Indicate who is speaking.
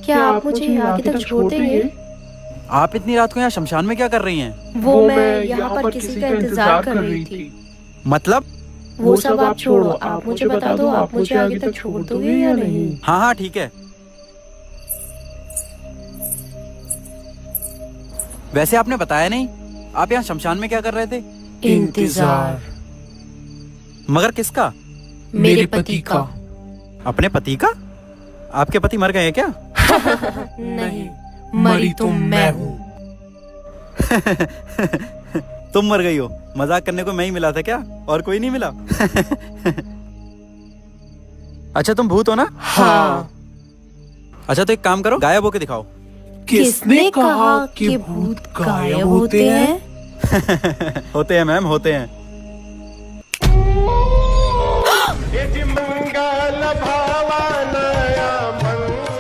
Speaker 1: क्या आप मुझे आगे तक छोड़ देंगे?
Speaker 2: आप इतनी रात को यहाँ शमशान में क्या कर रही हैं?
Speaker 1: वो मैं यहाँ पर किसी का इंतजार कर रही थी।
Speaker 2: मतलब?
Speaker 1: वो सब आप छोड़ो, आप मुझे बता दो, आप मुझे आगे तक छोड़ दोगे या नहीं?
Speaker 2: हाँ हाँ ठीक है। वैसे आपने बताया नहीं, आप यहाँ शमशान में क्या कर रहे थे?
Speaker 1: इंतजार।
Speaker 2: मगर किसका?
Speaker 1: मेरे पति का।
Speaker 2: अपने पति का? आपके पति मर गए हैं क्या?
Speaker 1: नहीं, मरी तो मैं हूँ।
Speaker 2: तुम मर गई हो? मजाक करने को मैं ही मिला था क्या, और कोई नहीं मिला? अच्छा तुम भूत हो ना?
Speaker 1: हाँ।
Speaker 2: अच्छा तो एक काम करो, गायब होके दिखाओ।
Speaker 1: किसने कहा कि भूत गायब होते हैं?
Speaker 2: होते हैं मैम, होते हैं।
Speaker 3: मंगल भावनया मंगल